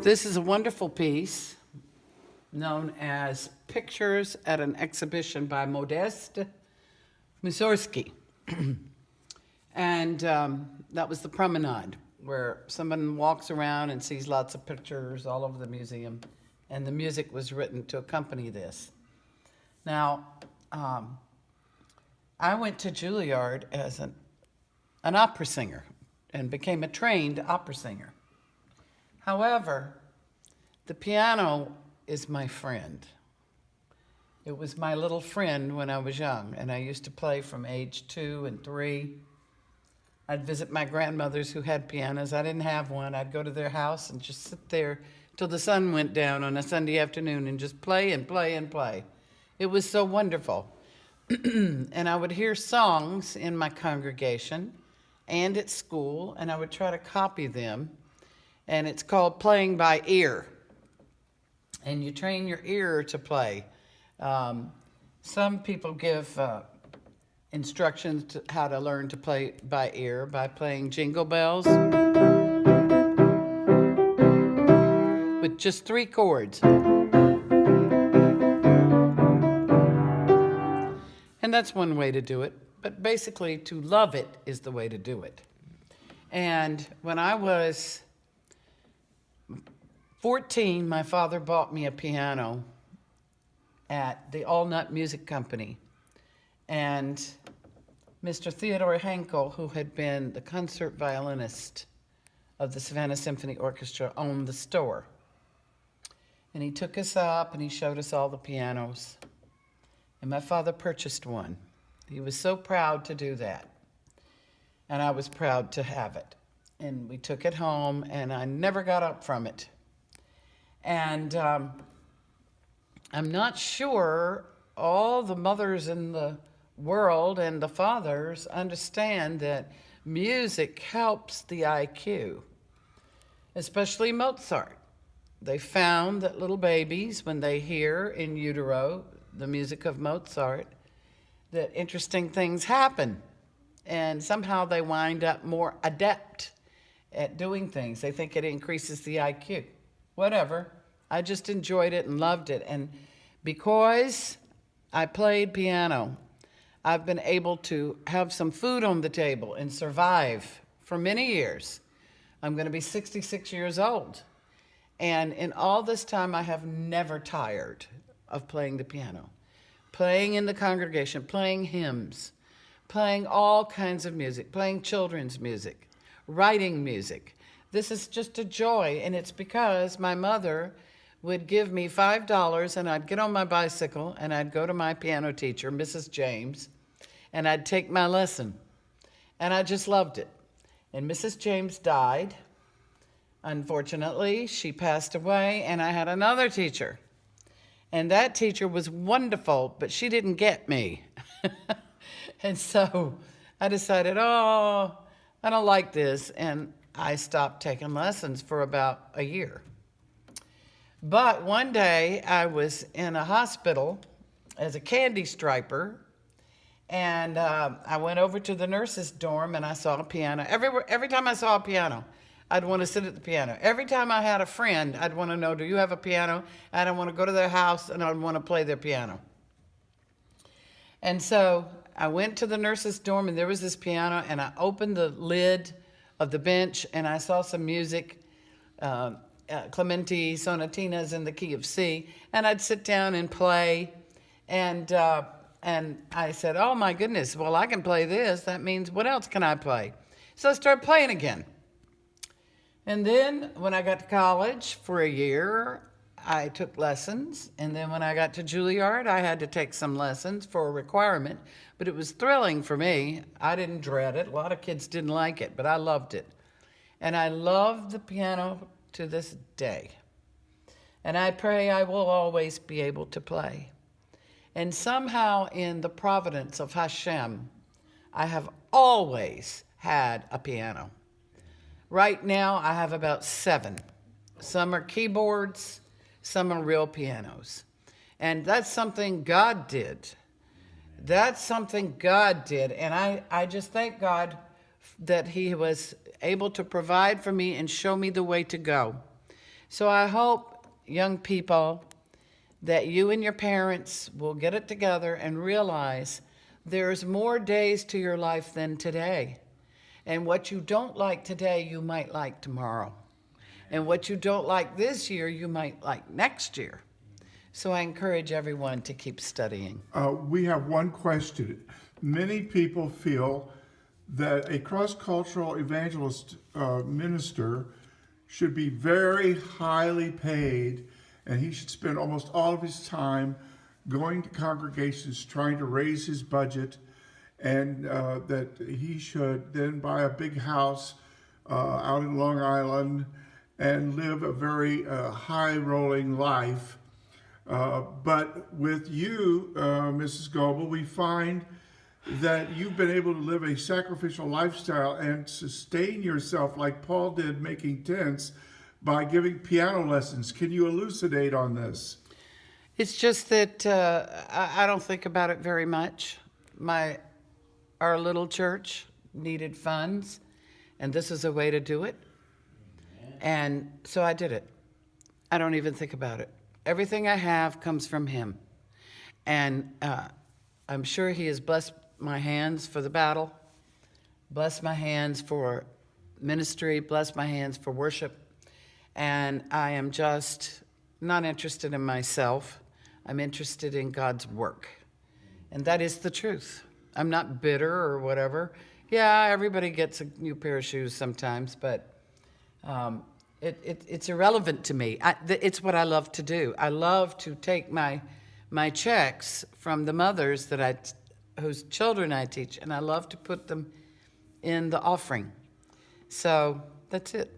This is a wonderful piece known as Pictures at an Exhibition by Modest Mussorgsky. And that was the promenade, where someone walks around and sees lots of pictures all over the museum, and the music was written to accompany this. Now, I went to Juilliard as an opera singer and became a trained opera singer. However, the piano is my friend. It was my little friend when I was young, and I used to play from age 2 and 3. I'd visit my grandmothers who had pianos. I didn't have one. I'd go to their house and just sit there till the sun went down on a Sunday afternoon and just play and play and play. It was so wonderful. And I would hear songs in my congregation and at school, and I would try to copy them. And it's called playing by ear. And you train your ear to play. Some people give instructions to how to learn to play by ear by playing Jingle Bells with just 3 chords. And that's one way to do it. But basically, to love it is the way to do it. And when I was 14, my father bought me a piano at the All Nut Music Company. And Mr. Theodore Henkel, who had been the concert violinist of the Savannah Symphony Orchestra, owned the store. And he took us up and he showed us all the pianos. And my father purchased one. He was so proud to do that. And I was proud to have it. And we took it home, and I never got up from it. And I'm not sure all the mothers in the world and the fathers understand that music helps the IQ, especially Mozart. They found that little babies, when they hear in utero the music of Mozart, that interesting things happen. And somehow they wind up more adept at doing things. They think it increases the IQ. Whatever. I just enjoyed it and loved it. And because I played piano, I've been able to have some food on the table and survive for many years. I'm going to be 66 years old. And in all this time, I have never tired of playing the piano. Playing in the congregation, playing hymns, playing all kinds of music, playing children's music, writing music. This is just a joy, and it's because my mother would give me $5, and I'd get on my bicycle, and I'd go to my piano teacher, Mrs. James, and I'd take my lesson. And I just loved it. And Mrs. James died. Unfortunately, she passed away, and I had another teacher. And that teacher was wonderful, but she didn't get me. And so I decided, I don't like this, and I stopped taking lessons for about a year. But one day I was in a hospital as a candy striper, and I went over to the nurse's dorm and I saw a piano. Every time I saw a piano, I'd want to sit at the piano. Every time I had a friend, I'd want to know, do you have a piano? I'd want to go to their house and I'd want to play their piano. And so I went to the nurse's dorm and there was this piano, and I opened the lid of the bench and I saw some music, Clementi sonatinas in the key of C, and I'd sit down and play, and I said, oh my goodness, well, I can play this. That means, what else can I play? So I started playing again. And then when I got to college for a year, I took lessons. And then when I got to Juilliard, I had to take some lessons for a requirement. But it was thrilling for me. I didn't dread it. A lot of kids didn't like it, but I loved it. And I love the piano to this day. And I pray I will always be able to play. And somehow in the providence of Hashem, I have always had a piano. Right now, I have about 7. Some are keyboards, some are real pianos. And that's something God did. That's something God did. And I just thank God that he was able to provide for me and show me the way to go. So I hope, young people, that you and your parents will get it together and realize there's more days to your life than today. And what you don't like today, you might like tomorrow. And what you don't like this year, you might like next year. So I encourage everyone to keep studying. We have one question. Many people feel that a cross-cultural evangelist minister should be very highly paid, and he should spend almost all of his time going to congregations trying to raise his budget, and that he should then buy a big house out in Long Island and live a very high-rolling life. But with you, Mrs. Goebel, we find that you've been able to live a sacrificial lifestyle and sustain yourself like Paul did making tents by giving piano lessons. Can you elucidate on this? It's just that I don't think about it very much. Our little church needed funds, and this is a way to do it. And so I did it. I don't even think about it. Everything I have comes from him. And I'm sure he has blessed my hands for the battle, blessed my hands for ministry, blessed my hands for worship. And I am just not interested in myself. I'm interested in God's work. And that is the truth. I'm not bitter or whatever. Yeah, everybody gets a new pair of shoes sometimes, but it's irrelevant to me. It's what I love to do. I love to take my checks from the mothers whose children I teach, and I love to put them in the offering. So that's it.